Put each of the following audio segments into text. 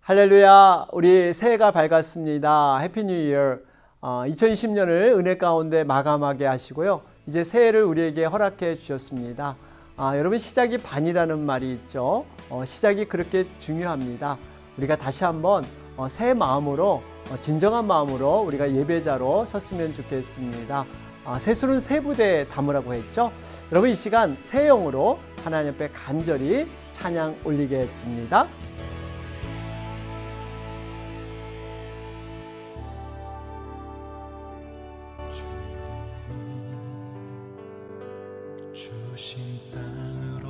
할렐루야, 우리 새해가 밝았습니다. 해피 뉴 이어. 2020년을 은혜 가운데 마감하게 하시고요. 이제 새해를 우리에게 허락해 주셨습니다. 여러분, 시작이 반이라는 말이 있죠. 시작이 그렇게 중요합니다. 우리가 다시 한번 새 마음으로, 진정한 마음으로 우리가 예배자로 섰으면 좋겠습니다. 세수는 세 부대에 담으라고 했죠. 여러분, 이 시간 새 영으로 하나님 앞에 간절히 찬양 올리겠습니다. 주신 땅으로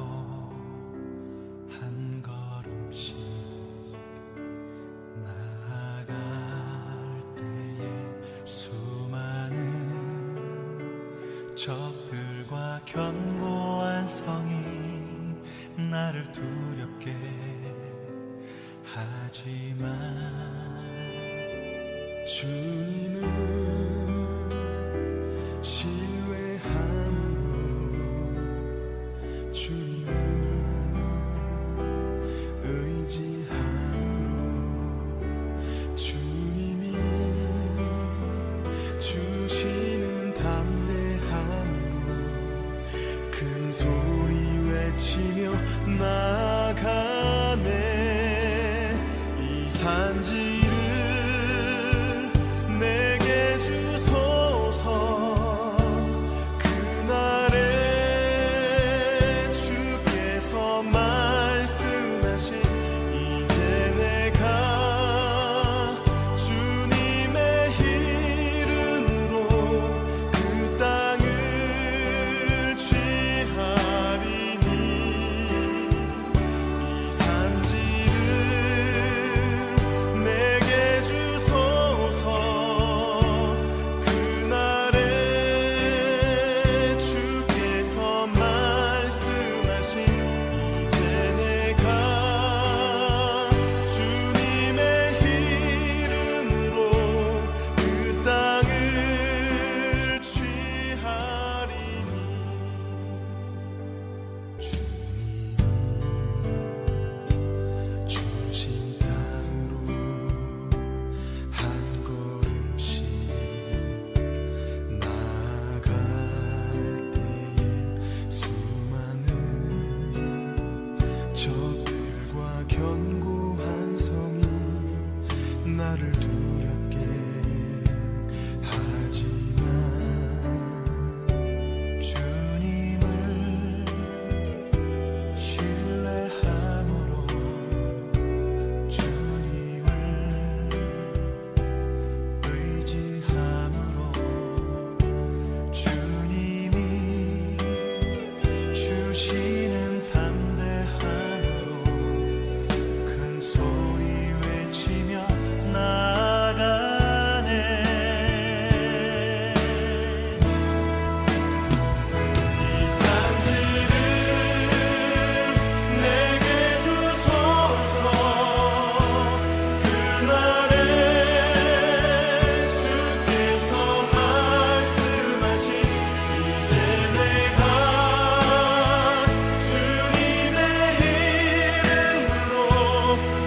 한 걸음씩 나아갈 때에 수많은 적들과 견고한 성이 나를 두렵게 하지만 주님은 주시는 담대함으로 큰 소리 외치며 나아가네. 이 산지를 내게 주소서. 그날에 주께서 말씀하신 이제 내가 주님의 이름으로 그 땅을 취하리니. 이 산지를 내게 주소서. 그날에 주께서 말씀하신 이제 내가 주님의 이름으로 그 땅을 취하리니. 주님이 주신 땅으로 한 걸음씩 나아갈 때에 수많은 적들과 견고한 성이 나를 두렵게 하지만 주님을 신뢰함으로 주님을 의지함으로 주님이 주시는 담대함으로 큰 소리 외치며 나아가네. 이 산지를 내게 주소서. 그날에 주께서 말씀하신 이제 내가 주님의 이름으로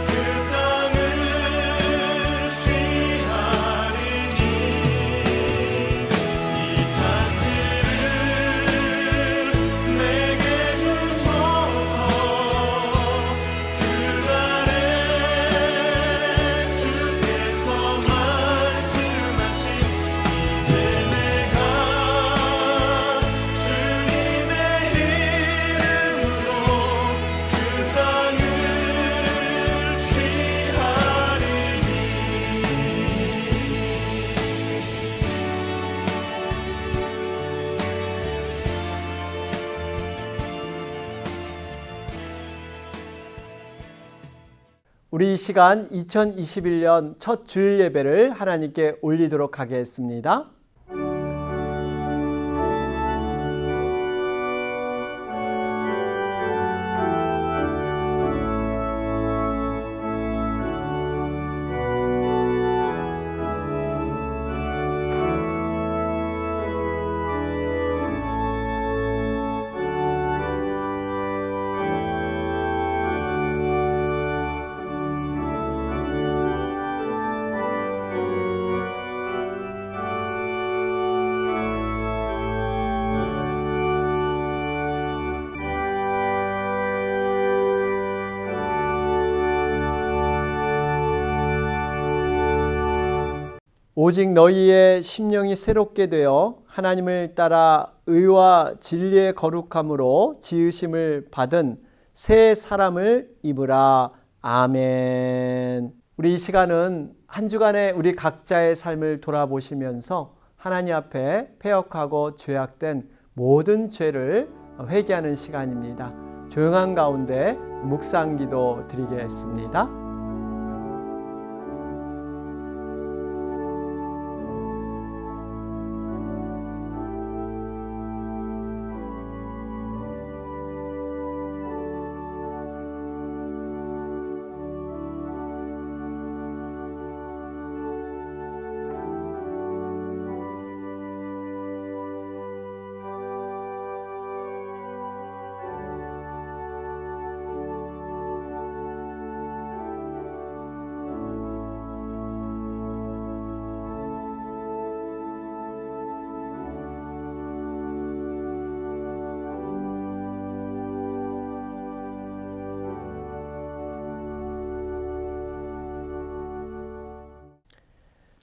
그 땅을 취하리니. 이 산지를 내게 주소서. 그날에 주께서 말씀하신 이제 내가 주님의 이름으로 그 땅을 취하리니. 우리 이 시간 2021년 첫 주일 예배를 하나님께 올리도록 하겠습니다. 오직 너희의 심령이 새롭게 되어 하나님을 따라 의와 진리의 거룩함으로 지으심을 받은 새 사람을 입으라. 아멘. 우리 이 시간은 한 주간의 우리 각자의 삶을 돌아보시면서 하나님 앞에 패역하고 죄악된 모든 죄를 회개하는 시간입니다. 조용한 가운데 묵상기도 드리겠습니다.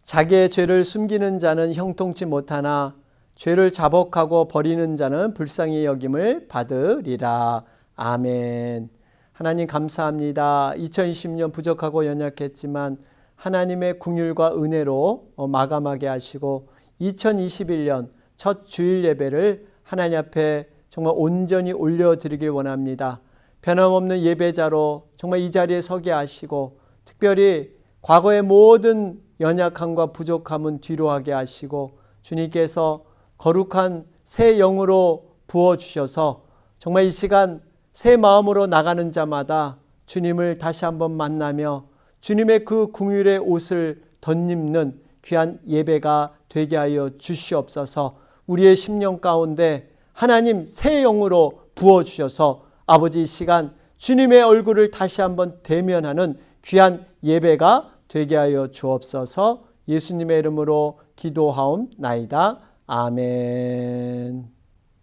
자기의 죄를 숨기는 자는 형통치 못하나 죄를 자복하고 버리는 자는 불쌍히 여김을 받으리라. 아멘. 하나님 감사합니다. 2020년 부족하고 연약했지만 하나님의 긍휼과 은혜로 마감하게 하시고 2021년 첫 주일 예배를 하나님 앞에 정말 온전히 올려드리길 원합니다. 변함없는 예배자로 정말 이 자리에 서게 하시고 특별히 과거의 모든 연약함과 부족함은 뒤로 하게 하시고 주님께서 거룩한 새 영으로 부어주셔서 정말 이 시간 새 마음으로 나가는 자마다 주님을 다시 한번 만나며 주님의 그 긍휼의 옷을 덧입는 귀한 예배가 되게 하여 주시옵소서. 우리의 심령 가운데 하나님 새 영으로 부어주셔서 아버지 이 시간 주님의 얼굴을 다시 한번 대면하는 귀한 예배가 되게 하여 주옵소서. 예수님의 이름으로 기도하옵나이다. 아멘.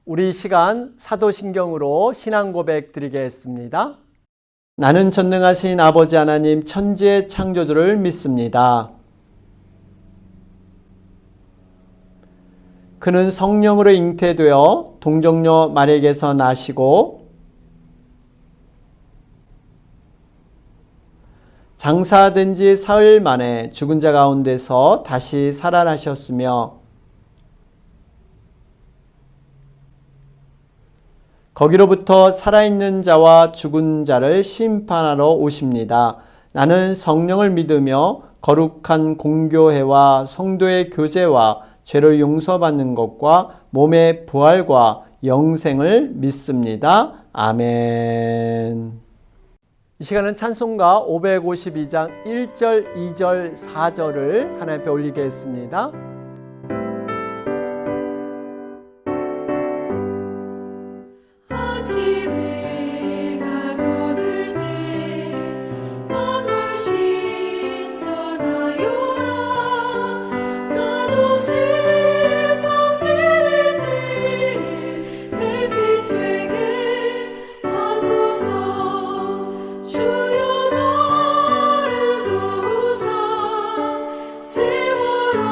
우리 시간 사도신경으로 신앙 고백 드리겠습니다. 나는 전능하신 아버지 하나님 천지의 창조주를 믿습니다. 그는 성령으로 잉태되어 동정녀 마리아에게서 나시고 장사된 지 사흘 만에 죽은 자 가운데서 다시 살아나셨으며 거기로부터 살아있는 자와 죽은 자를 심판하러 오십니다. 나는 성령을 믿으며 거룩한 공교회와 성도의 교제와 죄를 용서받는 것과 몸의 부활과 영생을 믿습니다. 아멘. 이 시간은 찬송가 552장 1절, 2절, 4절을 하나님 앞에 올리겠습니다. 아침에 해가 돋을 때 만물 신선하여라. 나도 세상 지낼 때 햇빛 되게 하소서. 주여 나를 도우사 세월호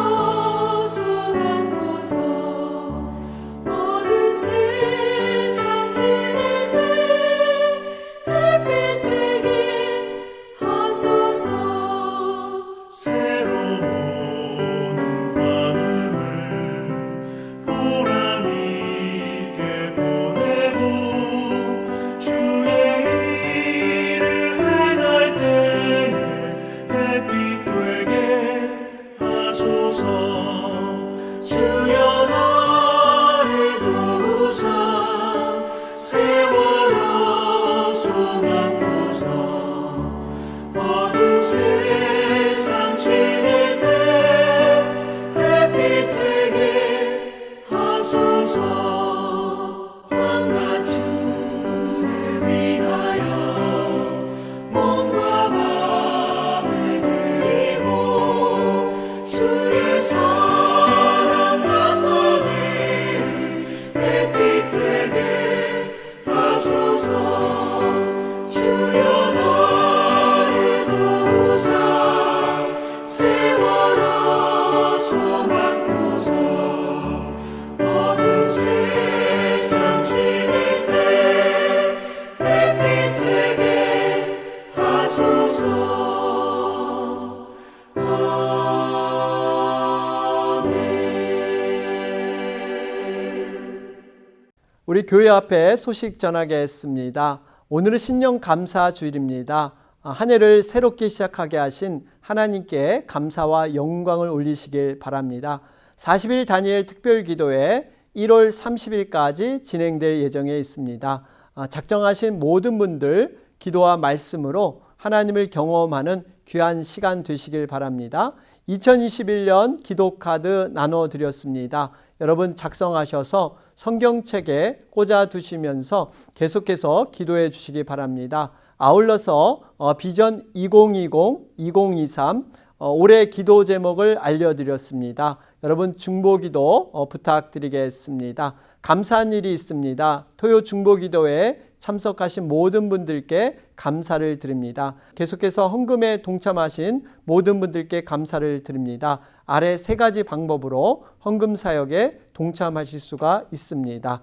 우리 교회 앞에 소식 전하겠습니다. 오늘은 신령 감사 주일입니다. 한 해를 새롭게 시작하게 하신 하나님께 감사와 영광을 올리시길 바랍니다. 40일 다니엘 특별기도회 1월 30일까지 진행될 예정에 있습니다. 작정하신 모든 분들 기도와 말씀으로 하나님을 경험하는 귀한 시간 되시길 바랍니다. 2021년 기도카드 나눠드렸습니다. 여러분 작성하셔서 성경책에 꽂아두시면서 계속해서 기도해 주시기 바랍니다. 아울러서 비전 2020-2023 올해 기도 제목을 알려드렸습니다. 여러분 중보기도 부탁드리겠습니다. 감사한 일이 있습니다. 토요 중보기도에 참석하신 모든 분들께 감사를 드립니다. 계속해서 헌금에 동참하신 모든 분들께 감사를 드립니다. 아래 세 가지 방법으로 헌금 사역에 동참하실 수가 있습니다.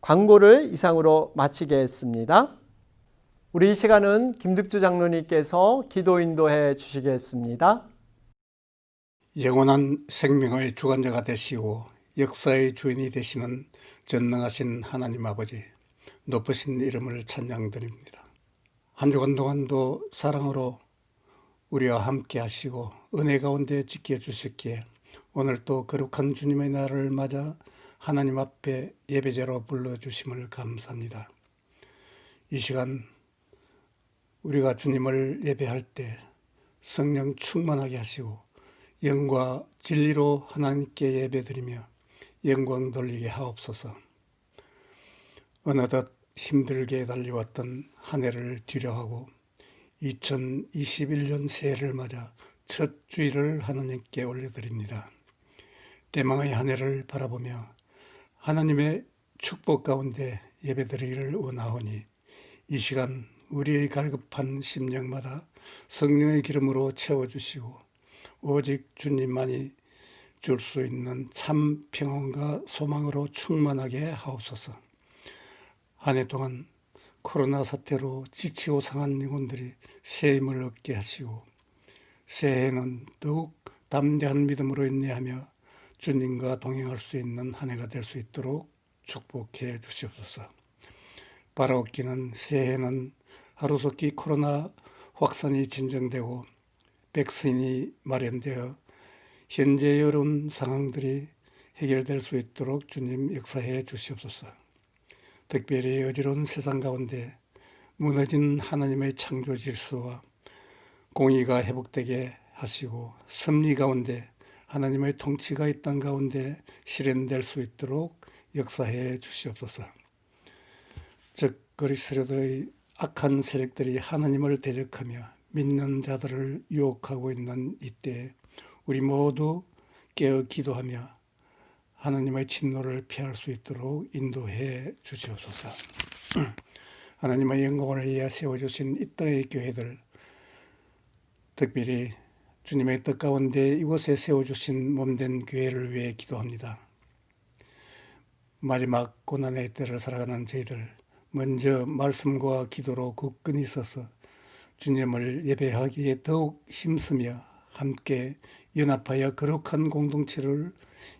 광고를 이상으로 마치겠습니다. 우리 이 시간은 김득주 장로님께서 기도 인도해 주시겠습니다. 영원한 생명의 주관자가 되시고 역사의 주인이 되시는 전능하신 하나님 아버지, 높으신 이름을 찬양드립니다. 한 주간 동안도 사랑으로 우리와 함께 하시고 은혜 가운데 지켜주셨기에 오늘 또 거룩한 주님의 날을 맞아 하나님 앞에 예배자로 불러주심을 감사합니다. 이 시간 우리가 주님을 예배할 때 성령 충만하게 하시고 영과 진리로 하나님께 예배드리며 영광 돌리게 하옵소서. 어느덧 힘들게 달려왔던 한 해를 뒤로하고 2021년 새해를 맞아 첫 주일을 하나님께 올려드립니다. 대망의 한 해를 바라보며 하나님의 축복 가운데 예배드리기를 원하오니 이 시간 우리의 갈급한 심령마다 성령의 기름으로 채워주시고 오직 주님만이 줄 수 있는 참 평안과 소망으로 충만하게 하옵소서. 한 해 동안 코로나 사태로 지치고 상한 영혼들이 새 힘을 얻게 하시고 새해에는 더욱 담대한 믿음으로 인내하며 주님과 동행할 수 있는 한 해가 될 수 있도록 축복해 주시옵소서. 바라옵기는 새해에는 하루속히 코로나 확산이 진정되고 백신이 마련되어 현재 어려운 상황들이 해결될 수 있도록 주님 역사해 주시옵소서. 특별히 어지러운 세상 가운데 무너진 하나님의 창조 질서와 공의가 회복되게 하시고 섭리 가운데 하나님의 통치가 이 땅 가운데 실현될 수 있도록 역사해 주시옵소서. 즉 그리스도의 악한 세력들이 하나님을 대적하며 믿는 자들을 유혹하고 있는 이때 우리 모두 깨어 기도하며 하나님의 진노를 피할 수 있도록 인도해 주시옵소서. 하나님의 영광을 위해 세워주신 이 땅의 교회들, 특별히 주님의 뜻 가운데 이곳에 세워주신 몸된 교회를 위해 기도합니다. 마지막 고난의 때를 살아가는 저희들, 먼저 말씀과 기도로 굳건히 서서 주님을 예배하기에 더욱 힘쓰며 함께 연합하여 거룩한 공동체를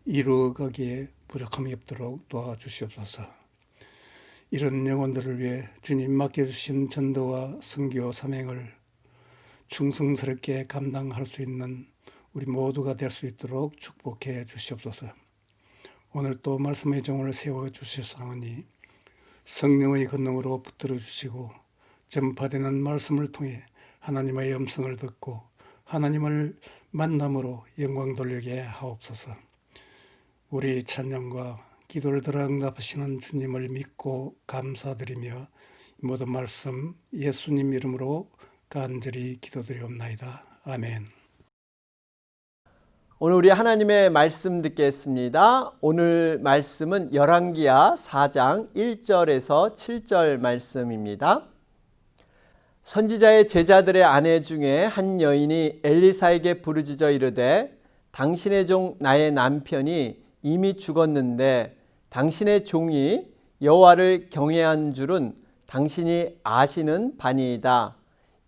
이루어가기에 부족함이 없도록 도와주시옵소서. 이런 영혼들을 위해 주님 맡겨주신 전도와 선교 사명을 충성스럽게 감당할 수 있는 우리 모두가 될 수 있도록 축복해 주시옵소서. 오늘 또 말씀의 종을 세워주셨사오니 성령의 권능으로 붙들어 주시고 전파되는 말씀을 통해 하나님의 음성을 듣고 하나님을 만남으로 영광 돌리게 하옵소서. 우리 찬양과 기도를 들어 응답하시는 주님을 믿고 감사드리며 모든 말씀 예수님 이름으로 간절히 기도드리옵나이다. 아멘. 오늘 우리 하나님의 말씀 듣겠습니다. 오늘 말씀은 열왕기하 4장 1절에서 7절 말씀입니다. 선지자의 제자들의 아내 중에 한 여인이 엘리사에게 부르짖어 이르되 당신의 종 나의 남편이 이미 죽었는데 당신의 종이 여호와를 경외한 줄은 당신이 아시는 바니이다.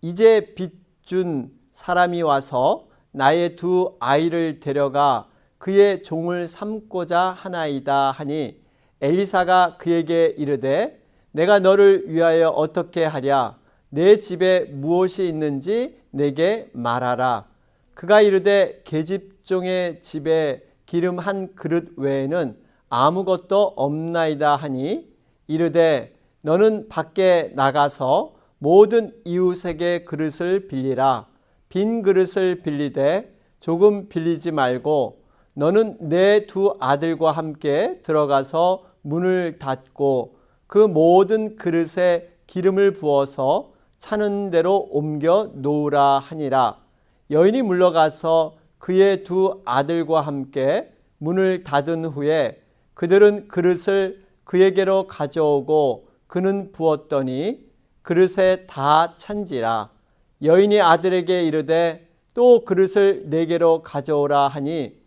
이제 빚 준 사람이 와서 나의 두 아이를 데려가 그의 종을 삼고자 하나이다 하니 엘리사가 그에게 이르되 내가 너를 위하여 어떻게 하랴? 내 집에 무엇이 있는지 내게 말하라. 그가 이르되 계집종의 집에 기름 한 그릇 외에는 아무것도 없나이다 하니 이르되 너는 밖에 나가서 모든 이웃에게 그릇을 빌리라. 빈 그릇을 빌리되 조금 빌리지 말고 너는 내 두 아들과 함께 들어가서 문을 닫고 그 모든 그릇에 기름을 부어서 차는 대로 옮겨 놓으라 하니라. 여인이 물러가서 그의 두 아들과 함께 문을 닫은 후에 그들은 그릇을 그에게로 가져오고 그는 부었더니 그릇에 다 찬지라. 여인이 아들에게 이르되 또 그릇을 내게로 가져오라 하니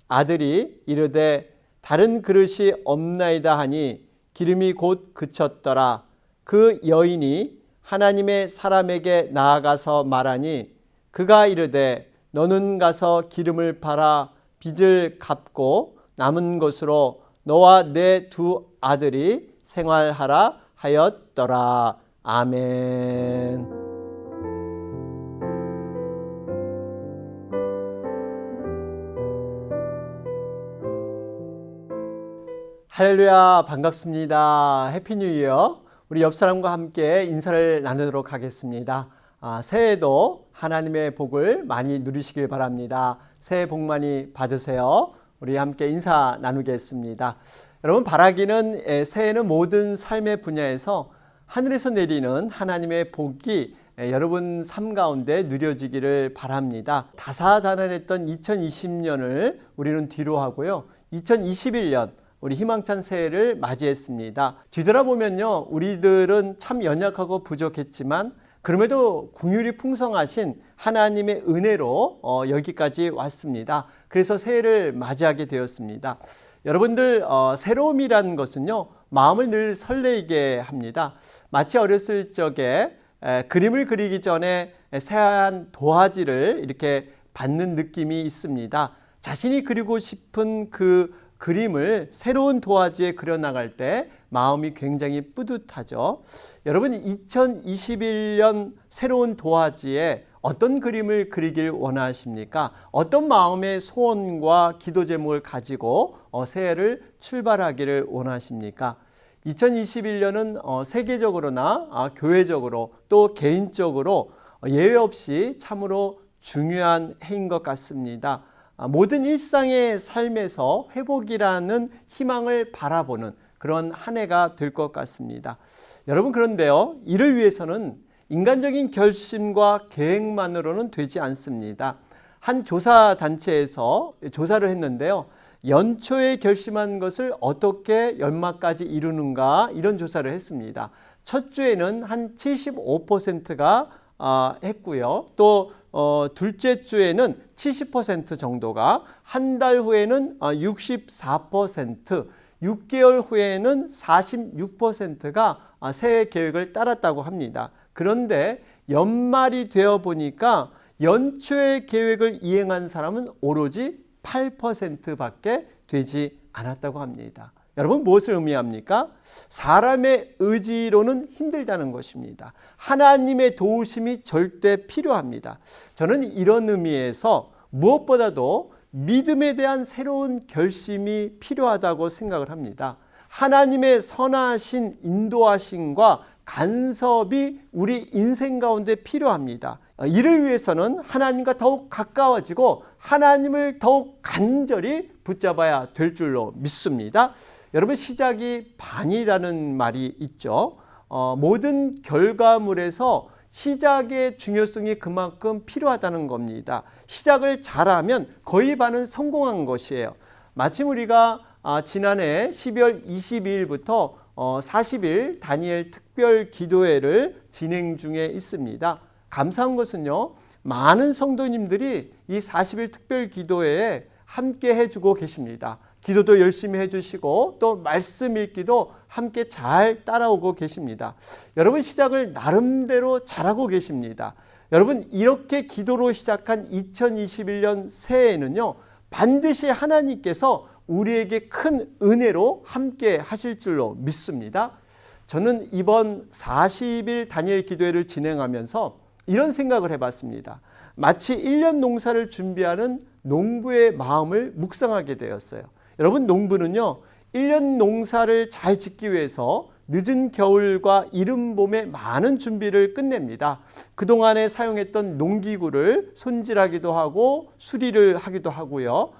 아들이 이르되 다른 그릇이 없나이다 하니 기름이 곧 그쳤더라. 그 여인이 하나님의 사람에게 나아가서 말하니 그가 이르되 너는 가서 기름을 팔아 빚을 갚고 남은 것으로 너와 내 두 아들이 생활하라 하였더라. 아멘. 할렐루야, 반갑습니다. 해피 뉴 이어. 우리 옆 사람과 함께 인사를 나누도록 하겠습니다. 새해에도 하나님의 복을 많이 누리시길 바랍니다. 새해 복 많이 받으세요. 우리 함께 인사 나누겠습니다. 여러분, 바라기는 새해는 모든 삶의 분야에서 하늘에서 내리는 하나님의 복이 여러분 삶 가운데 누려지기를 바랍니다. 다사다난했던 2020년을 우리는 뒤로 하고요. 2021년 우리 희망찬 새해를 맞이했습니다. 뒤돌아보면요, 우리들은 참 연약하고 부족했지만 그럼에도 긍휼이 풍성하신 하나님의 은혜로 여기까지 왔습니다. 그래서 새해를 맞이하게 되었습니다. 여러분들, 새로움이라는 것은요, 마음을 늘 설레게 합니다. 마치 어렸을 적에 그림을 그리기 전에 새하얀 도화지를 이렇게 받는 느낌이 있습니다. 자신이 그리고 싶은 그 그림을 새로운 도화지에 그려나갈 때 마음이 굉장히 뿌듯하죠. 여러분, 2021년 새로운 도화지에 어떤 그림을 그리길 원하십니까? 어떤 마음의 소원과 기도 제목을 가지고 새해를 출발하기를 원하십니까? 2021년은 세계적으로나 교회적으로 또 개인적으로 예외 없이 참으로 중요한 해인 것 같습니다. 모든 일상의 삶에서 회복이라는 희망을 바라보는 그런 한 해가 될 것 같습니다. 여러분, 그런데요, 이를 위해서는 인간적인 결심과 계획만으로는 되지 않습니다. 한 조사단체에서 조사를 했는데요, 연초에 결심한 것을 어떻게 연말까지 이루는가, 이런 조사를 했습니다. 첫 주에는 한 75%가 했고요. 또 둘째 주에는 70% 정도가, 한 달 후에는 64%, 6개월 후에는 46%가 새해 계획을 따랐다고 합니다. 그런데 연말이 되어 보니까 연초의 계획을 이행한 사람은 오로지 8%밖에 되지 않았다고 합니다. 여러분, 무엇을 의미합니까? 사람의 의지로는 힘들다는 것입니다. 하나님의 도우심이 절대 필요합니다. 저는 이런 의미에서 무엇보다도 믿음에 대한 새로운 결심이 필요하다고 생각을 합니다. 하나님의 선하신 인도하심과 간섭이 우리 인생 가운데 필요합니다. 이를 위해서는 하나님과 더욱 가까워지고 하나님을 더욱 간절히 붙잡아야 될 줄로 믿습니다. 여러분, 시작이 반이라는 말이 있죠. 모든 결과물에서 시작의 중요성이 그만큼 필요하다는 겁니다. 시작을 잘하면 거의 반은 성공한 것이에요. 마침 우리가 지난해 12월 22일부터 40일 다니엘 특별 기도회를 진행 중에 있습니다. 감사한 것은요, 많은 성도님들이 이 40일 특별 기도회에 함께 해주고 계십니다. 기도도 열심히 해주시고 또 말씀 읽기도 함께 잘 따라오고 계십니다. 여러분, 시작을 나름대로 잘하고 계십니다. 여러분, 이렇게 기도로 시작한 2021년 새해에는요, 반드시 하나님께서 우리에게 큰 은혜로 함께 하실 줄로 믿습니다. 저는 이번 40일 다니엘 기도회를 진행하면서 이런 생각을 해봤습니다. 마치 1년 농사를 준비하는 농부의 마음을 묵상하게 되었어요. 여러분, 농부는요, 1년 농사를 잘 짓기 위해서 늦은 겨울과 이른 봄에 많은 준비를 끝냅니다. 그동안에 사용했던 농기구를 손질하기도 하고 수리를 하기도 하고요.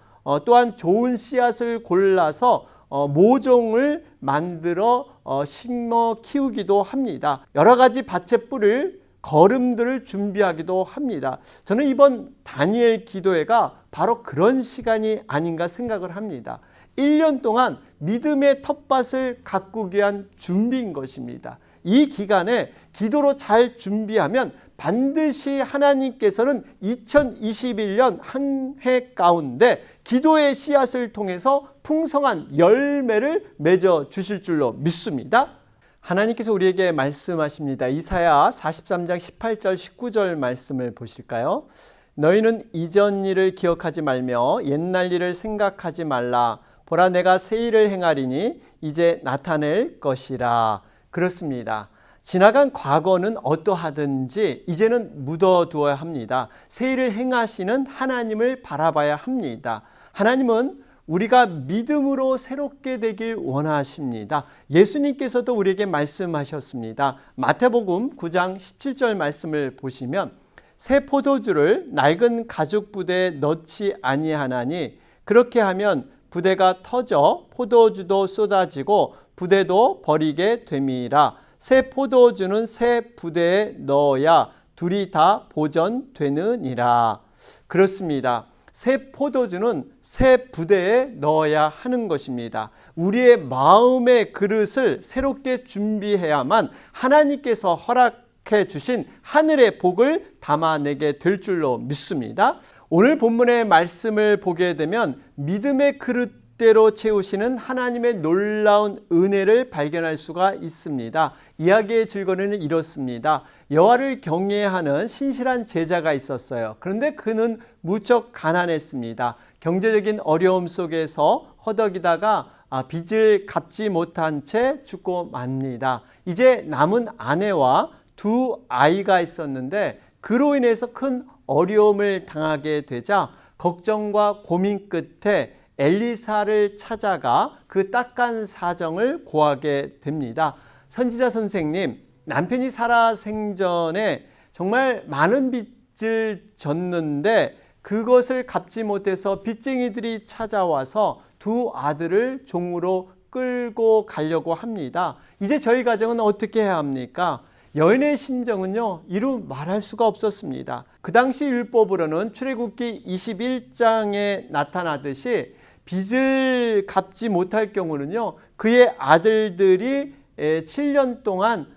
또한 좋은 씨앗을 골라서 모종을 만들어 심어 키우기도 합니다. 여러 가지 밭에 뿌릴 거름들을 준비하기도 합니다. 저는 이번 다니엘 기도회가 바로 그런 시간이 아닌가 생각을 합니다. 1년 동안 믿음의 텃밭을 가꾸기 위한 준비인 것입니다. 이 기간에 기도로 잘 준비하면 반드시 하나님께서는 2021년 한 해 가운데 기도의 씨앗을 통해서 풍성한 열매를 맺어 주실 줄로 믿습니다. 하나님께서 우리에게 말씀하십니다. 이사야 43장 18절 19절 말씀을 보실까요? 너희는 이전 일을 기억하지 말며 옛날 일을 생각하지 말라. 보라, 내가 새 일을 행하리니 이제 나타낼 것이라. 그렇습니다. 지나간 과거는 어떠하든지 이제는 묻어두어야 합니다. 새 일을 행하시는 하나님을 바라봐야 합니다. 하나님은 우리가 믿음으로 새롭게 되길 원하십니다. 예수님께서도 우리에게 말씀하셨습니다. 마태복음 9장 17절 말씀을 보시면 새 포도주를 낡은 가죽 부대에 넣지 아니하나니 그렇게 하면 부대가 터져 포도주도 쏟아지고 부대도 버리게 됨이라. 새 포도주는 새 부대에 넣어야 둘이 다 보존되느니라. 그렇습니다. 새 포도주는 새 부대에 넣어야 하는 것입니다. 우리의 마음의 그릇을 새롭게 준비해야만 하나님께서 허락해 주신 하늘의 복을 담아내게 될 줄로 믿습니다. 오늘 본문의 말씀을 보게 되면 믿음의 그릇대로 채우시는 하나님의 놀라운 은혜를 발견할 수가 있습니다. 이야기의 즐거움은 이렇습니다. 여호와를 경외하는 신실한 제자가 있었어요. 그런데 그는 무척 가난했습니다. 경제적인 어려움 속에서 허덕이다가 빚을 갚지 못한 채 죽고 맙니다. 이제 남은 아내와 두 아이가 있었는데 그로 인해서 큰 어려움을 당하게 되자 걱정과 고민 끝에 엘리사를 찾아가 그 딱한 사정을 고하게 됩니다. 선지자 선생님, 남편이 살아생전에 정말 많은 빚을 졌는데 그것을 갚지 못해서 빚쟁이들이 찾아와서 두 아들을 종으로 끌고 가려고 합니다. 이제 저희 가정은 어떻게 해야 합니까? 여인의 심정은요, 이루 말할 수가 없었습니다. 그 당시 율법으로는 출애굽기 21장에 나타나듯이 빚을 갚지 못할 경우는요, 그의 아들들이 7년 동안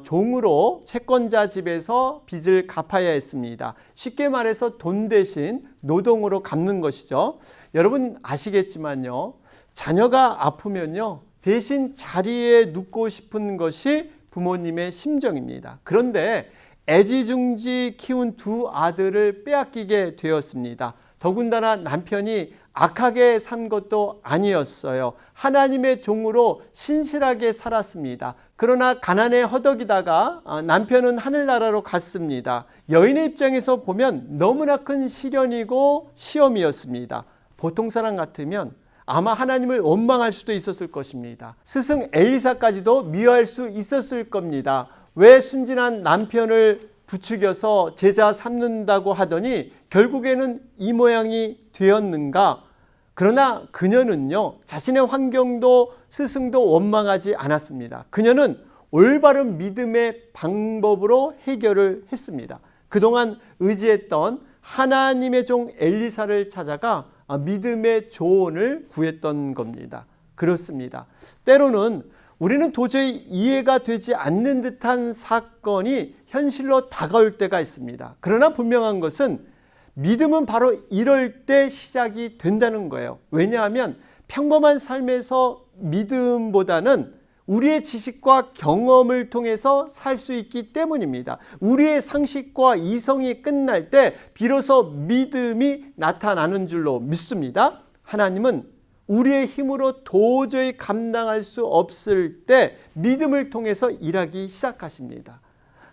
종으로 채권자 집에서 빚을 갚아야 했습니다. 쉽게 말해서 돈 대신 노동으로 갚는 것이죠. 여러분 아시겠지만요, 자녀가 아프면요, 대신 자리에 눕고 싶은 것이 부모님의 심정입니다. 그런데 애지중지 키운 두 아들을 빼앗기게 되었습니다. 더군다나 남편이 악하게 산 것도 아니었어요. 하나님의 종으로 신실하게 살았습니다. 그러나 가난에 허덕이다가 남편은 하늘나라로 갔습니다. 여인의 입장에서 보면 너무나 큰 시련이고 시험이었습니다. 보통 사람 같으면 아마 하나님을 원망할 수도 있었을 것입니다. 스승 엘리사까지도 미워할 수 있었을 겁니다. 왜 순진한 남편을 부추겨서 제자 삼는다고 하더니 결국에는 이 모양이 되었는가? 그러나 그녀는요, 자신의 환경도 스승도 원망하지 않았습니다. 그녀는 올바른 믿음의 방법으로 해결을 했습니다. 그동안 의지했던 하나님의 종 엘리사를 찾아가 믿음의 조언을 구했던 겁니다. 그렇습니다. 때로는 우리는 도저히 이해가 되지 않는 듯한 사건이 현실로 다가올 때가 있습니다. 그러나 분명한 것은 믿음은 바로 이럴 때 시작이 된다는 거예요. 왜냐하면 평범한 삶에서 믿음보다는 우리의 지식과 경험을 통해서 살 수 있기 때문입니다. 우리의 상식과 이성이 끝날 때 비로소 믿음이 나타나는 줄로 믿습니다. 하나님은 우리의 힘으로 도저히 감당할 수 없을 때 믿음을 통해서 일하기 시작하십니다.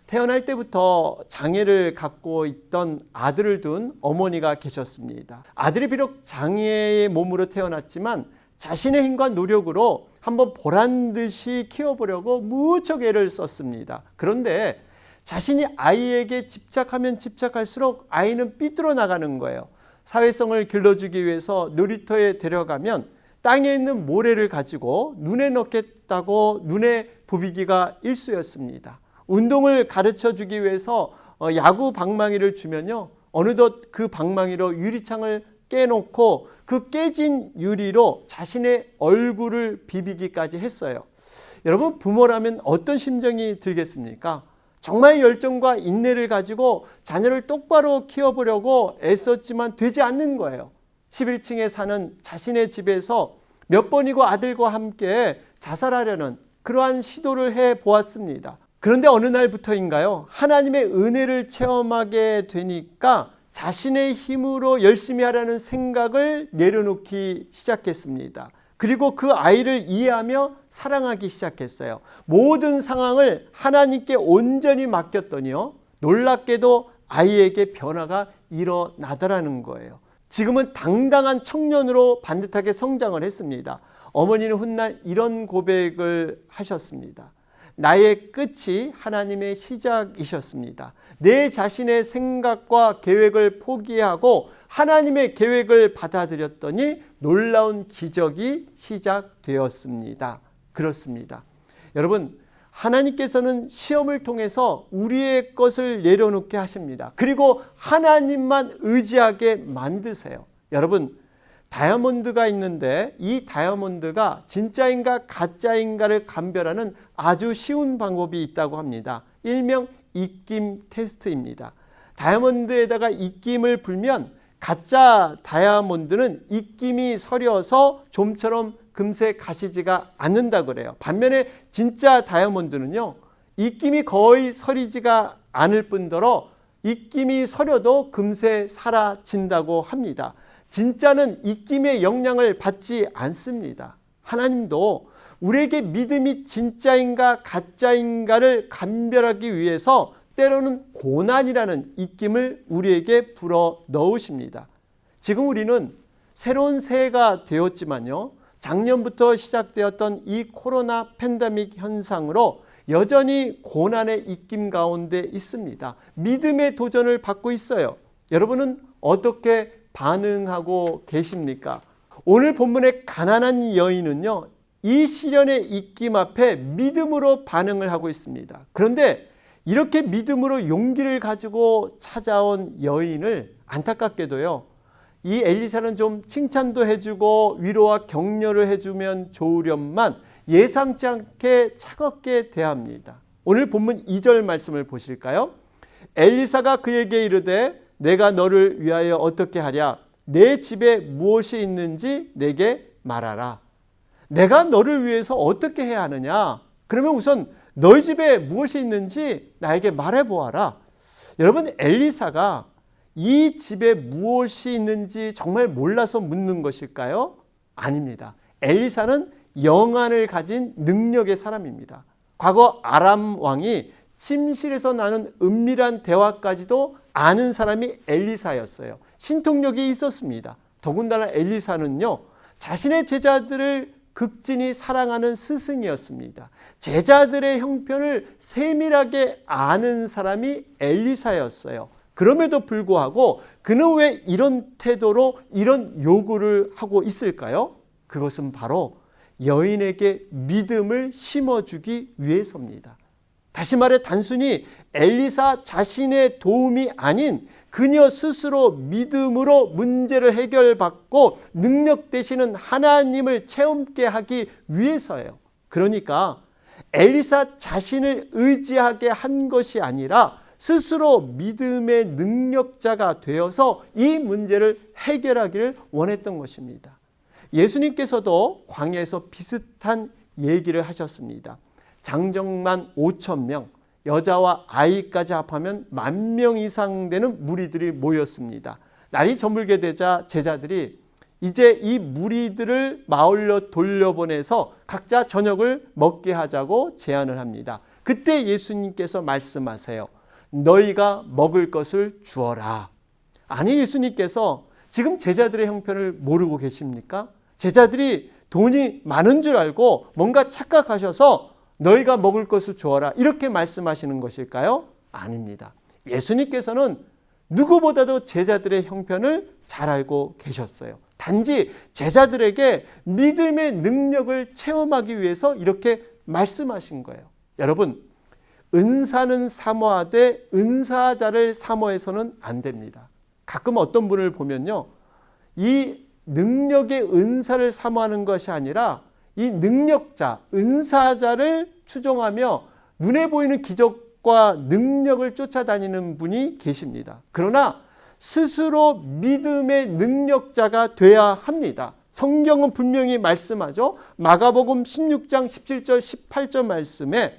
태어날 때부터 장애를 갖고 있던 아들을 둔 어머니가 계셨습니다. 아들이 비록 장애의 몸으로 태어났지만 자신의 힘과 노력으로 한번 보란 듯이 키워보려고 무척 애를 썼습니다. 그런데 자신이 아이에게 집착하면 집착할수록 아이는 삐뚤어 나가는 거예요. 사회성을 길러주기 위해서 놀이터에 데려가면 땅에 있는 모래를 가지고 눈에 넣겠다고 눈에 부비기가 일쑤였습니다. 운동을 가르쳐주기 위해서 야구 방망이를 주면요, 어느덧 그 방망이로 유리창을 깨놓고 그 깨진 유리로 자신의 얼굴을 비비기까지 했어요. 여러분, 부모라면 어떤 심정이 들겠습니까? 정말 열정과 인내를 가지고 자녀를 똑바로 키워보려고 애썼지만 되지 않는 거예요. 11층에 사는 자신의 집에서 몇 번이고 아들과 함께 자살하려는 그러한 시도를 해보았습니다. 그런데 어느 날부터인가요? 하나님의 은혜를 체험하게 되니까 자신의 힘으로 열심히 하려는 생각을 내려놓기 시작했습니다. 그리고 그 아이를 이해하며 사랑하기 시작했어요. 모든 상황을 하나님께 온전히 맡겼더니요, 놀랍게도 아이에게 변화가 일어나더라는 거예요. 지금은 당당한 청년으로 반듯하게 성장을 했습니다. 어머니는 훗날 이런 고백을 하셨습니다. 나의 끝이 하나님의 시작이셨습니다. 내 자신의 생각과 계획을 포기하고 하나님의 계획을 받아들였더니 놀라운 기적이 시작되었습니다. 그렇습니다. 여러분, 하나님께서는 시험을 통해서 우리의 것을 내려놓게 하십니다. 그리고 하나님만 의지하게 만드세요. 여러분, 다이아몬드가 있는데 이 다이아몬드가 진짜인가 가짜인가를 감별하는 아주 쉬운 방법이 있다고 합니다. 일명 입김 테스트입니다. 다이아몬드에다가 입김을 불면 가짜 다이아몬드는 입김이 서려서 좀처럼 금세 가시지가 않는다 그래요. 반면에 진짜 다이아몬드는요, 입김이 거의 서리지가 않을 뿐더러 입김이 서려도 금세 사라진다고 합니다. 진짜는 입김의 영향을 받지 않습니다. 하나님도 우리에게 믿음이 진짜인가 가짜인가를 감별하기 위해서 때로는 고난이라는 입김을 우리에게 불어 넣으십니다. 지금 우리는 새로운 새해가 되었지만요, 작년부터 시작되었던 이 코로나 팬데믹 현상으로 여전히 고난의 입김 가운데 있습니다. 믿음의 도전을 받고 있어요. 여러분은 어떻게 반응하고 계십니까? 오늘 본문의 가난한 여인은요, 이 시련의 입김 앞에 믿음으로 반응을 하고 있습니다. 그런데 이렇게 믿음으로 용기를 가지고 찾아온 여인을 안타깝게도요, 이 엘리사는 좀 칭찬도 해주고 위로와 격려를 해주면 좋으련만 예상치 않게 차갑게 대합니다. 오늘 본문 2절 말씀을 보실까요? 엘리사가 그에게 이르되 내가 너를 위하여 어떻게 하랴? 내 집에 무엇이 있는지 내게 말하라. 내가 너를 위해서 어떻게 해야 하느냐? 그러면 우선 너희 집에 무엇이 있는지 나에게 말해보아라. 여러분, 엘리사가 이 집에 무엇이 있는지 정말 몰라서 묻는 것일까요? 아닙니다. 엘리사는 영안을 가진 능력의 사람입니다. 과거 아람 왕이 침실에서 나는 은밀한 대화까지도 아는 사람이 엘리사였어요. 신통력이 있었습니다. 더군다나 엘리사는요, 자신의 제자들을 극진히 사랑하는 스승이었습니다. 제자들의 형편을 세밀하게 아는 사람이 엘리사였어요. 그럼에도 불구하고 그는 왜 이런 태도로 이런 요구를 하고 있을까요? 그것은 바로 여인에게 믿음을 심어주기 위해서입니다. 다시 말해 단순히 엘리사 자신의 도움이 아닌 그녀 스스로 믿음으로 문제를 해결받고 능력 되시는 하나님을 체험케 하기 위해서예요. 그러니까 엘리사 자신을 의지하게 한 것이 아니라 스스로 믿음의 능력자가 되어서 이 문제를 해결하기를 원했던 것입니다. 예수님께서도 광야에서 비슷한 얘기를 하셨습니다. 장정만 5,000명, 여자와 아이까지 합하면 10,000명 이상 되는 무리들이 모였습니다. 날이 저물게 되자 제자들이 이제 이 무리들을 마을로 돌려보내서 각자 저녁을 먹게 하자고 제안을 합니다. 그때 예수님께서 말씀하세요. 너희가 먹을 것을 주어라. 아니, 예수님께서 지금 제자들의 형편을 모르고 계십니까? 제자들이 돈이 많은 줄 알고 뭔가 착각하셔서 너희가 먹을 것을 주어라 이렇게 말씀하시는 것일까요? 아닙니다. 예수님께서는 누구보다도 제자들의 형편을 잘 알고 계셨어요. 단지 제자들에게 믿음의 능력을 체험하기 위해서 이렇게 말씀하신 거예요. 여러분, 은사는 사모하되 은사자를 사모해서는 안 됩니다. 가끔 어떤 분을 보면요, 이 능력의 은사를 사모하는 것이 아니라 이 능력자, 은사자를 추종하며 눈에 보이는 기적과 능력을 쫓아다니는 분이 계십니다. 그러나 스스로 믿음의 능력자가 돼야 합니다. 성경은 분명히 말씀하죠. 마가복음 16장 17절 18절 말씀에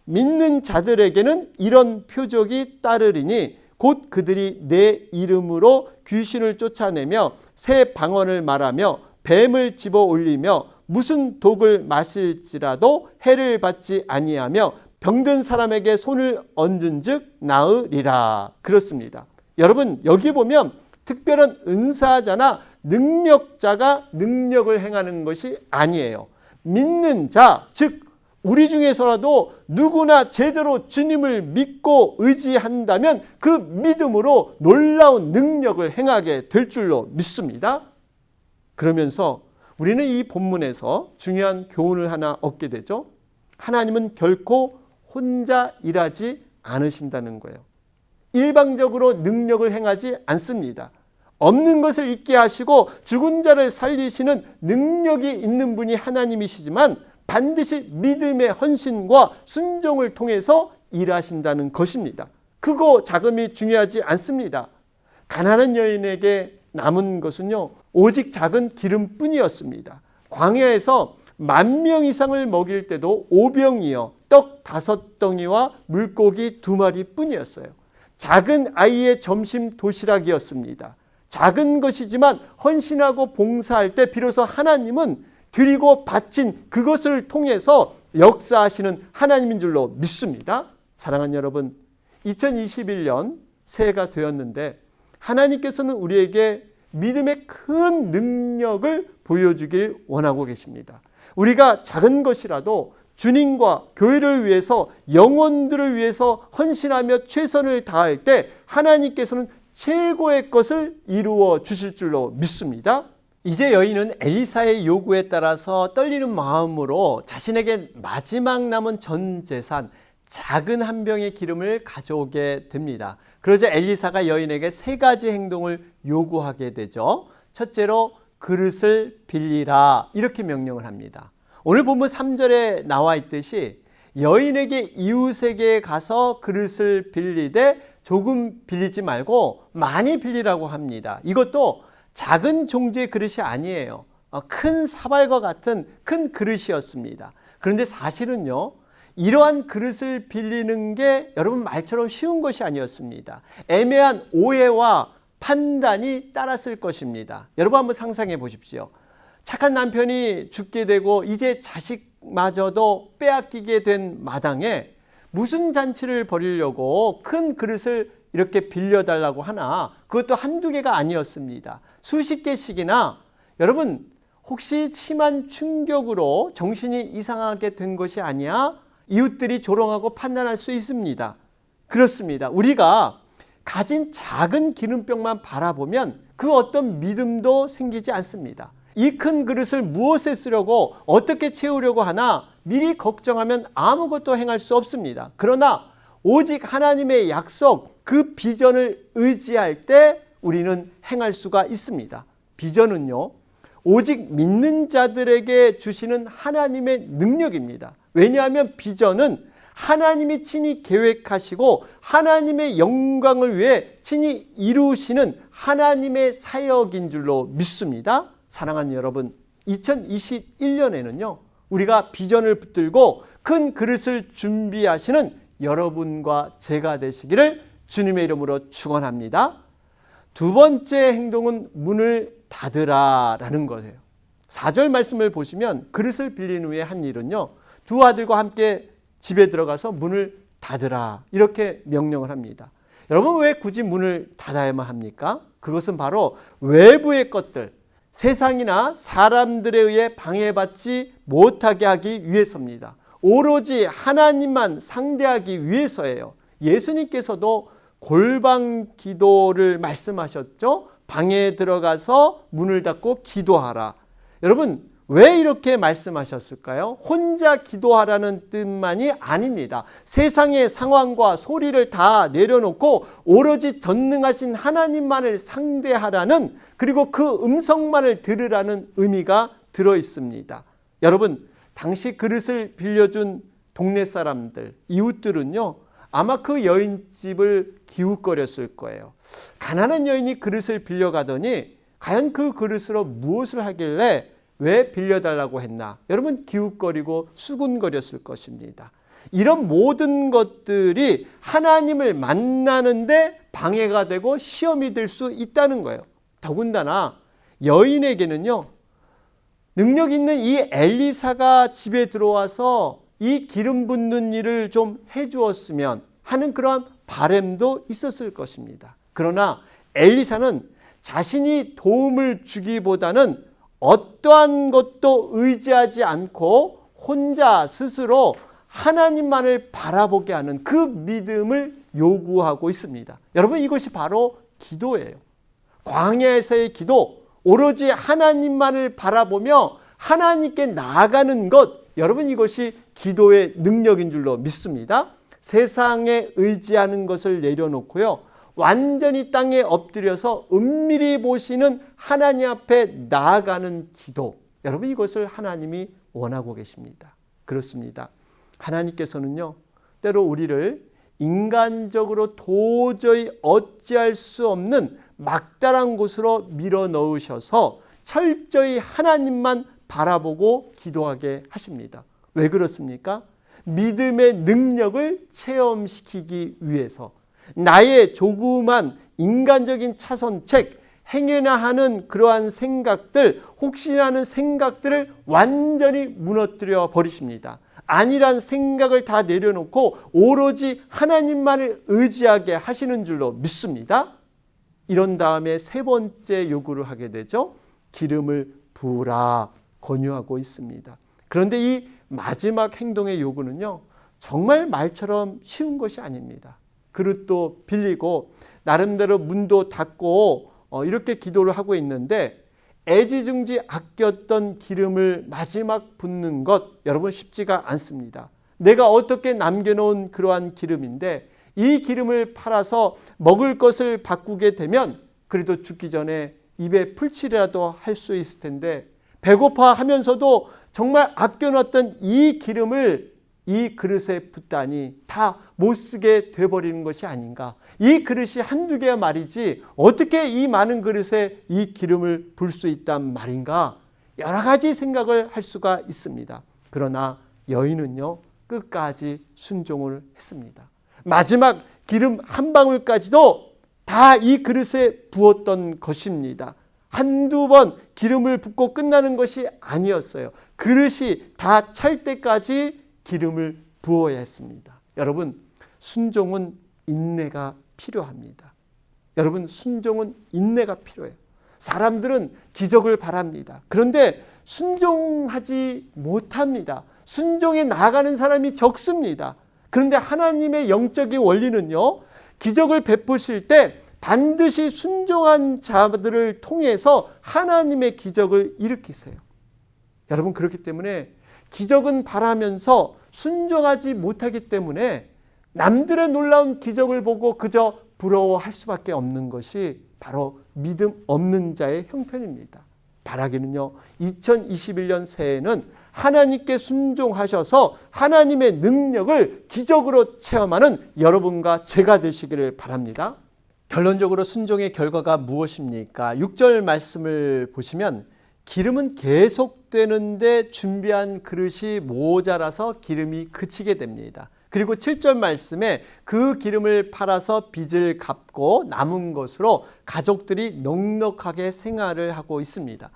믿는 자들에게는 이런 표적이 따르리니 곧 그들이 내 이름으로 귀신을 쫓아내며 새 방언을 말하며 뱀을 집어 올리며 무슨 독을 마실지라도 해를 받지 아니하며 병든 사람에게 손을 얹은즉 나으리라. 그렇습니다. 여러분, 여기 보면 특별한 은사자나 능력자가 능력을 행하는 것이 아니에요. 믿는 자, 즉 우리 중에서라도 누구나 제대로 주님을 믿고 의지한다면 그 믿음으로 놀라운 능력을 행하게 될 줄로 믿습니다. 그러면서 우리는 이 본문에서 중요한 교훈을 하나 얻게 되죠. 하나님은 결코 혼자 일하지 않으신다는 거예요. 일방적으로 능력을 행하지 않습니다. 없는 것을 있게 하시고 죽은 자를 살리시는 능력이 있는 분이 하나님이시지만 반드시 믿음의 헌신과 순종을 통해서 일하신다는 것입니다. 크고 작음이 중요하지 않습니다. 가난한 여인에게 남은 것은요, 오직 작은 기름뿐이었습니다. 광야에서 10,000명 이상을 먹일 때도 오병이어 떡 5덩이와 물고기 2마리 뿐이었어요. 작은 아이의 점심 도시락이었습니다. 작은 것이지만 헌신하고 봉사할 때 비로소 하나님은 드리고 바친 그것을 통해서 역사하시는 하나님인 줄로 믿습니다. 사랑하는 여러분, 2021년 새해가 되었는데 하나님께서는 우리에게 믿음의 큰 능력을 보여주길 원하고 계십니다. 우리가 작은 것이라도 주님과 교회를 위해서, 영혼들을 위해서 헌신하며 최선을 다할 때 하나님께서는 최고의 것을 이루어 주실 줄로 믿습니다. 이제 여인은 엘리사의 요구에 따라서 떨리는 마음으로 자신에게 마지막 남은 전 재산 작은 한 병의 기름을 가져오게 됩니다. 그러자 엘리사가 여인에게 3가지 행동을 요구하게 되죠. 첫째로 그릇을 빌리라 이렇게 명령을 합니다. 오늘 본문 3절에 나와 있듯이 여인에게 이웃에게 가서 그릇을 빌리되 조금 빌리지 말고 많이 빌리라고 합니다. 이것도 작은 종지의 그릇이 아니에요. 큰 사발과 같은 큰 그릇이었습니다. 그런데 사실은요, 이러한 그릇을 빌리는 게 여러분 말처럼 쉬운 것이 아니었습니다. 애매한 오해와 판단이 따랐을 것입니다. 여러분 한번 상상해 보십시오. 착한 남편이 죽게 되고 이제 자식마저도 빼앗기게 된 마당에 무슨 잔치를 벌이려고 큰 그릇을 이렇게 빌려달라고 하나, 그것도 한두 개가 아니었습니다. 수십 개씩이나. 여러분, 혹시 심한 충격으로 정신이 이상하게 된 것이 아니야? 이웃들이 조롱하고 판단할 수 있습니다. 그렇습니다. 우리가 가진 작은 기름병만 바라보면 그 어떤 믿음도 생기지 않습니다. 이 큰 그릇을 무엇에 쓰려고 어떻게 채우려고 하나 미리 걱정하면 아무것도 행할 수 없습니다. 그러나 오직 하나님의 약속, 그 비전을 의지할 때 우리는 행할 수가 있습니다. 비전은요, 오직 믿는 자들에게 주시는 하나님의 능력입니다. 왜냐하면 비전은 하나님이 친히 계획하시고 하나님의 영광을 위해 친히 이루시는 하나님의 사역인 줄로 믿습니다. 사랑하는 여러분, 2021년에는요, 우리가 비전을 붙들고 큰 그릇을 준비하시는 여러분과 제가 되시기를 주님의 이름으로 축원합니다. 두 번째 행동은 문을 닫으라라는 거예요. 4절 말씀을 보시면 그릇을 빌린 후에 한 일은요, 두 아들과 함께 집에 들어가서 문을 닫으라 이렇게 명령을 합니다. 여러분, 왜 굳이 문을 닫아야만 합니까? 그것은 바로 외부의 것들, 세상이나 사람들에 의해 방해받지 못하게 하기 위해서입니다. 오로지 하나님만 상대하기 위해서예요. 예수님께서도 골방 기도를 말씀하셨죠. 방에 들어가서 문을 닫고 기도하라. 여러분, 왜 이렇게 말씀하셨을까요? 혼자 기도하라는 뜻만이 아닙니다. 세상의 상황과 소리를 다 내려놓고 오로지 전능하신 하나님만을 상대하라는, 그리고 그 음성만을 들으라는 의미가 들어 있습니다. 여러분, 당시 그릇을 빌려준 동네 사람들, 이웃들은요, 아마 그 여인집을 기웃거렸을 거예요. 가난한 여인이 그릇을 빌려가더니 과연 그 그릇으로 무엇을 하길래 왜 빌려달라고 했나? 여러분, 기웃거리고 수군거렸을 것입니다. 이런 모든 것들이 하나님을 만나는데 방해가 되고 시험이 될 수 있다는 거예요. 더군다나 여인에게는요, 능력 있는 이 엘리사가 집에 들어와서 이 기름 붓는 일을 좀 해주었으면 하는 그러한 바람도 있었을 것입니다. 그러나 엘리사는 자신이 도움을 주기보다는 어떠한 것도 의지하지 않고 혼자 스스로 하나님만을 바라보게 하는 그 믿음을 요구하고 있습니다. 여러분, 이것이 바로 기도예요. 광야에서의 기도, 오로지 하나님만을 바라보며 하나님께 나아가는 것, 여러분, 이것이 기도의 능력인 줄로 믿습니다. 세상에 의지하는 것을 내려놓고요, 완전히 땅에 엎드려서 은밀히 보시는 하나님 앞에 나아가는 기도, 여러분, 이것을 하나님이 원하고 계십니다. 그렇습니다. 하나님께서는요, 때로 우리를 인간적으로 도저히 어찌할 수 없는 막다른 곳으로 밀어 넣으셔서 철저히 하나님만 바라보고 기도하게 하십니다. 왜 그렇습니까? 믿음의 능력을 체험시키기 위해서, 나의 조그만 인간적인 차선책, 행여나 하는 그러한 생각들, 혹시나 하는 생각들을 완전히 무너뜨려 버리십니다. 아니란 생각을 다 내려놓고 오로지 하나님만을 의지하게 하시는 줄로 믿습니다. 이런 다음에 세 번째 요구를 하게 되죠. 기름을 부으라 권유하고 있습니다. 그런데 이 마지막 행동의 요구는요, 정말 말처럼 쉬운 것이 아닙니다. 그릇도 빌리고 나름대로 문도 닫고 이렇게 기도를 하고 있는데, 애지중지 아꼈던 기름을 마지막 붓는 것, 여러분, 쉽지가 않습니다. 내가 어떻게 남겨놓은 그러한 기름인데 이 기름을 팔아서 먹을 것을 바꾸게 되면 그래도 죽기 전에 입에 풀칠이라도 할 수 있을 텐데, 배고파하면서도 정말 아껴놨던 이 기름을 이 그릇에 붓다니 다 못쓰게 돼버리는 것이 아닌가. 이 그릇이 한두 개야 말이지 어떻게 이 많은 그릇에 이 기름을 불 수 있단 말인가. 여러 가지 생각을 할 수가 있습니다. 그러나 여인은요, 끝까지 순종을 했습니다. 마지막 기름 한 방울까지도 다 이 그릇에 부었던 것입니다. 한두 번 기름을 붓고 끝나는 것이 아니었어요. 그릇이 다 찰 때까지 기름을 부어야 했습니다. 여러분, 순종은 인내가 필요합니다. 여러분, 순종은 인내가 필요해요. 사람들은 기적을 바랍니다. 그런데 순종하지 못합니다. 순종에 나아가는 사람이 적습니다. 그런데 하나님의 영적인 원리는요, 기적을 베푸실 때 반드시 순종한 자들을 통해서 하나님의 기적을 일으키세요. 여러분, 그렇기 때문에 기적은 바라면서 순종하지 못하기 때문에 남들의 놀라운 기적을 보고 그저 부러워할 수밖에 없는 것이 바로 믿음 없는 자의 형편입니다. 바라기는요, 2021년 새해에는 하나님께 순종하셔서 하나님의 능력을 기적으로 체험하는 여러분과 제가 되시기를 바랍니다. 결론적으로 순종의 결과가 무엇입니까? 6절 말씀을 보시면 기름은 계속되는데 준비한 그릇이 모자라서 기름이 그치게 됩니다. 그리고 7절 말씀에 그 기름을 팔아서 빚을 갚고 남은 것으로 가족들이 넉넉하게 생활을 하고 있습니다.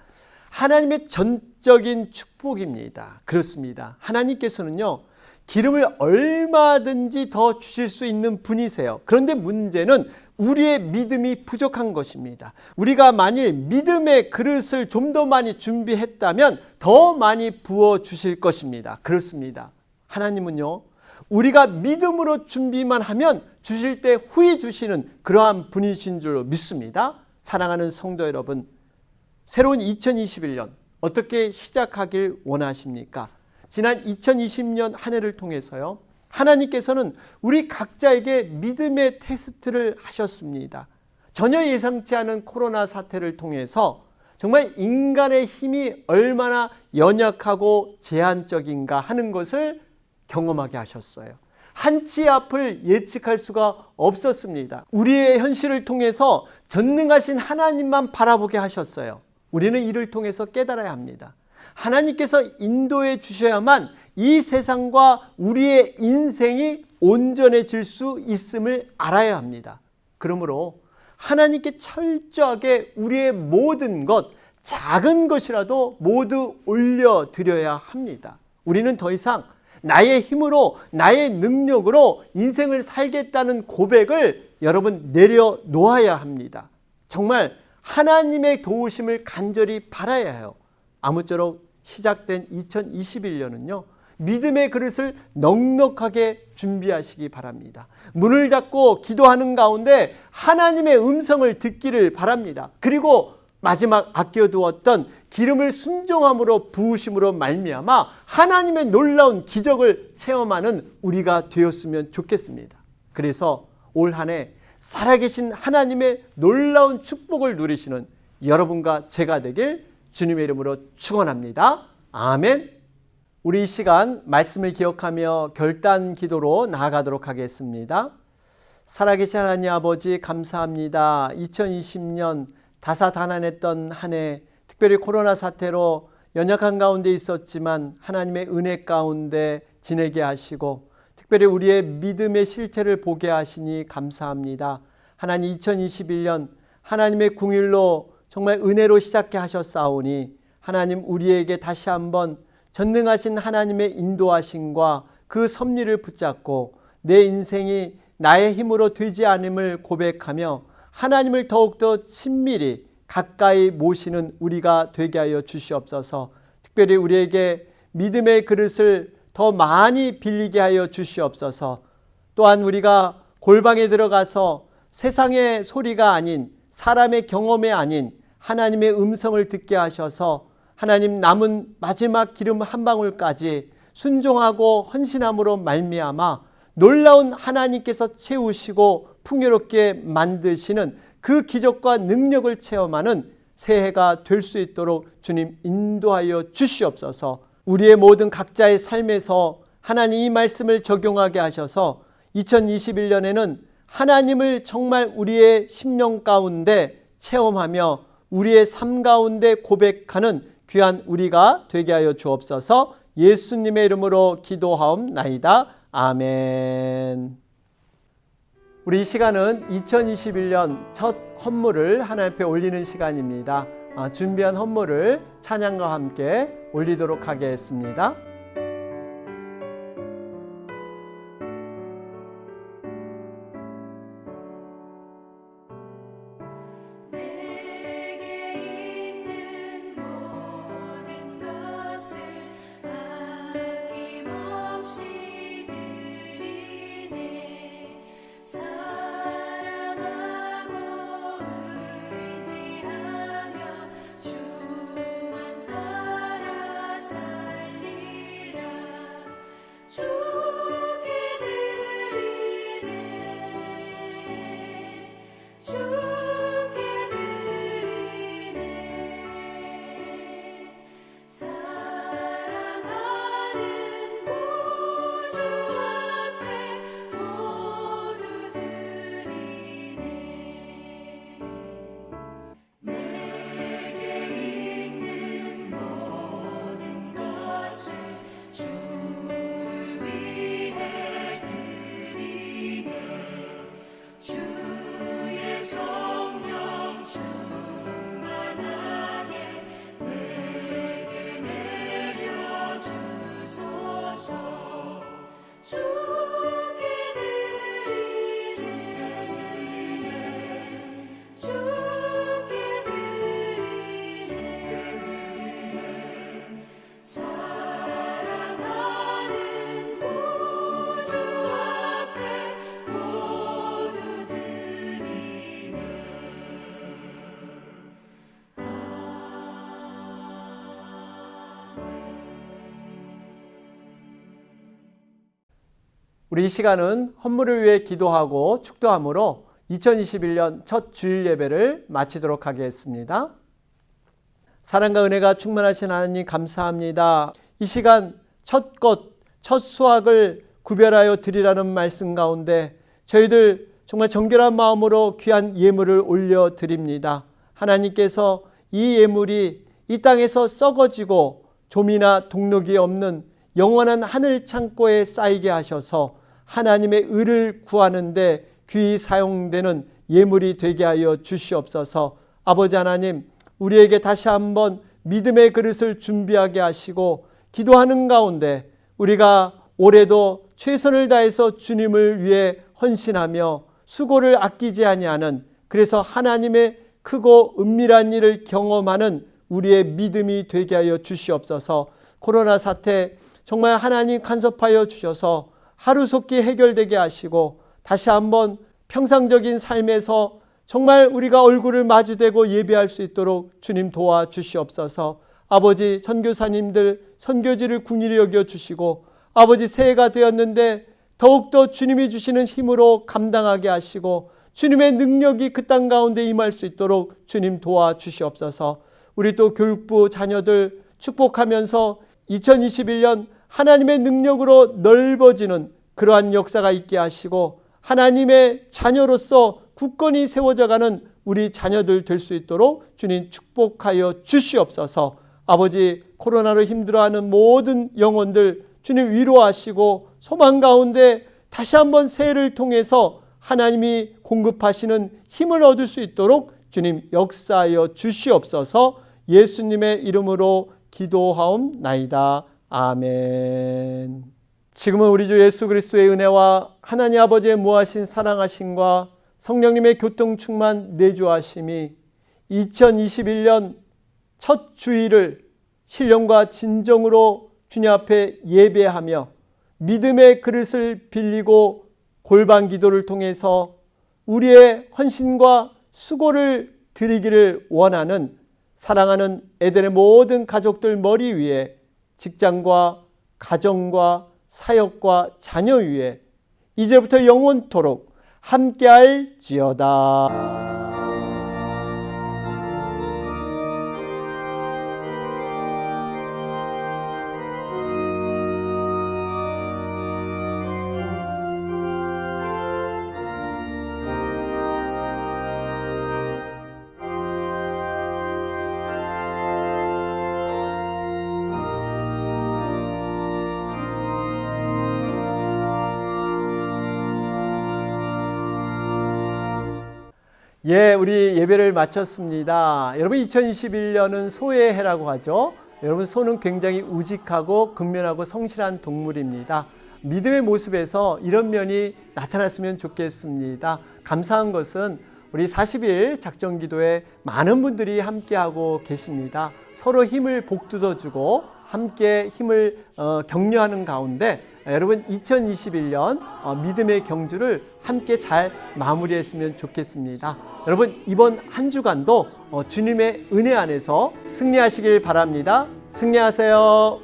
하나님의 전적인 축복입니다. 그렇습니다. 하나님께서는요, 기름을 얼마든지 더 주실 수 있는 분이세요. 그런데 문제는 우리의 믿음이 부족한 것입니다. 우리가 만일 믿음의 그릇을 좀 더 많이 준비했다면 더 많이 부어 주실 것입니다. 그렇습니다. 하나님은요, 우리가 믿음으로 준비만 하면 주실 때 후히 주시는 그러한 분이신 줄로 믿습니다. 사랑하는 성도 여러분, 새로운 2021년 어떻게 시작하길 원하십니까? 지난 2020년 한 해를 통해서요, 하나님께서는 우리 각자에게 믿음의 테스트를 하셨습니다. 전혀 예상치 않은 코로나 사태를 통해서 정말 인간의 힘이 얼마나 연약하고 제한적인가 하는 것을 경험하게 하셨어요. 한치 앞을 예측할 수가 없었습니다. 우리의 현실을 통해서 전능하신 하나님만 바라보게 하셨어요. 우리는 이를 통해서 깨달아야 합니다. 하나님께서 인도해 주셔야만 이 세상과 우리의 인생이 온전해질 수 있음을 알아야 합니다. 그러므로 하나님께 철저하게 우리의 모든 것, 작은 것이라도 모두 올려드려야 합니다. 우리는 더 이상 나의 힘으로, 나의 능력으로 인생을 살겠다는 고백을 여러분 내려놓아야 합니다. 정말 하나님의 도우심을 간절히 바라야 해요. 아무쪼록 시작된 2021년은요, 믿음의 그릇을 넉넉하게 준비하시기 바랍니다. 문을 닫고 기도하는 가운데 하나님의 음성을 듣기를 바랍니다. 그리고 마지막 아껴두었던 기름을 순종함으로 부으심으로 말미암아 하나님의 놀라운 기적을 체험하는 우리가 되었으면 좋겠습니다. 그래서 올 한 해 살아계신 하나님의 놀라운 축복을 누리시는 여러분과 제가 되길 주님의 이름으로 축원합니다. 아멘. 우리 이 시간 말씀을 기억하며 결단 기도로 나아가도록 하겠습니다. 살아계신 하나님 아버지 감사합니다. 2020년 다사다난했던 한 해, 특별히 코로나 사태로 연약한 가운데 있었지만 하나님의 은혜 가운데 지내게 하시고 특별히 우리의 믿음의 실체를 보게 하시니 감사합니다. 하나님 2021년 하나님의 궁일로 정말 은혜로 시작해 하셨사오니 하나님 우리에게 다시 한번 전능하신 하나님의 인도하심과 그 섭리를 붙잡고 내 인생이 나의 힘으로 되지 않음을 고백하며 하나님을 더욱더 친밀히 가까이 모시는 우리가 되게 하여 주시옵소서. 특별히 우리에게 믿음의 그릇을 더 많이 빌리게 하여 주시옵소서. 또한 우리가 골방에 들어가서 세상의 소리가 아닌 사람의 경험이 아닌 하나님의 음성을 듣게 하셔서 하나님 남은 마지막 기름 한 방울까지 순종하고 헌신함으로 말미암아 놀라운 하나님께서 채우시고 풍요롭게 만드시는 그 기적과 능력을 체험하는 새해가 될 수 있도록 주님 인도하여 주시옵소서. 우리의 모든 각자의 삶에서 하나님 이 말씀을 적용하게 하셔서 2021년에는 하나님을 정말 우리의 심령 가운데 체험하며 우리의 삶 가운데 고백하는 귀한 우리가 되게 하여 주옵소서. 예수님의 이름으로 기도하옵나이다. 아멘. 우리 이 시간은 2021년 첫 헌물을 하나님 앞에 올리는 시간입니다. 준비한 헌물을 찬양과 함께 올리도록 하겠습니다. 내게 있는 모든 것을 아낌없이 드리네. 사랑하고 의지하며 주만 따라 살리 우리 이 시간은 헌물을 위해 기도하고 축도함으로 2021년 첫 주일 예배를 마치도록 하겠습니다. 사랑과 은혜가 충만하신 하나님 감사합니다. 이 시간 첫 수확을 구별하여 드리라는 말씀 가운데 저희들 정말 정결한 마음으로 귀한 예물을 올려드립니다. 하나님께서 이 예물이 이 땅에서 썩어지고 좀이나 동록이 없는 영원한 하늘 창고에 쌓이게 하셔서 하나님의 의를 구하는데 귀히 사용되는 예물이 되게 하여 주시옵소서. 아버지 하나님, 우리에게 다시 한번 믿음의 그릇을 준비하게 하시고 기도하는 가운데 우리가 올해도 최선을 다해서 주님을 위해 헌신하며 수고를 아끼지 아니하는, 그래서 하나님의 크고 은밀한 일을 경험하는 우리의 믿음이 되게 하여 주시옵소서. 코로나 사태 정말 하나님 간섭하여 주셔서 하루속히 해결되게 하시고 다시 한번 평상적인 삶에서 정말 우리가 얼굴을 마주대고 예배할 수 있도록 주님 도와주시옵소서. 아버지, 선교사님들 선교지를 궁일히 여겨주시고 아버지, 새해가 되었는데 더욱더 주님이 주시는 힘으로 감당하게 하시고 주님의 능력이 그 땅 가운데 임할 수 있도록 주님 도와주시옵소서. 우리 또 교육부 자녀들 축복하면서 2021년 하나님의 능력으로 넓어지는 그러한 역사가 있게 하시고 하나님의 자녀로서 굳건히 세워져가는 우리 자녀들 될 수 있도록 주님 축복하여 주시옵소서. 아버지, 코로나로 힘들어하는 모든 영혼들 주님 위로하시고 소망 가운데 다시 한번 새해를 통해서 하나님이 공급하시는 힘을 얻을 수 있도록 주님 역사하여 주시옵소서. 예수님의 이름으로 기도하옵나이다. 아멘. 지금은 우리 주 예수 그리스도의 은혜와 하나님 아버지의 무하신 사랑하심과 성령님의 교통 충만 내주하심이 2021년 첫 주일을 신령과 진정으로 주님 앞에 예배하며 믿음의 그릇을 빌리고 골방 기도를 통해서 우리의 헌신과 수고를 드리기를 원하는 사랑하는 에덴의 모든 가족들 머리 위에, 직장과 가정과 사역과 자녀 위에 이제부터 영원토록 함께할지어다. 예, 우리 예배를 마쳤습니다. 여러분, 2021년은 소의 해라고 하죠. 여러분, 소는 굉장히 우직하고 근면하고 성실한 동물입니다. 믿음의 모습에서 이런 면이 나타났으면 좋겠습니다. 감사한 것은 우리 40일 작정기도에 많은 분들이 함께하고 계십니다. 서로 힘을 복돋아주고 함께 힘을 격려하는 가운데 여러분 2021년 믿음의 경주를 함께 잘 마무리했으면 좋겠습니다. 여러분, 이번 한 주간도 주님의 은혜 안에서 승리하시길 바랍니다. 승리하세요.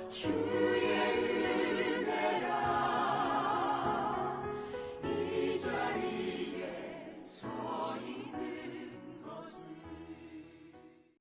주의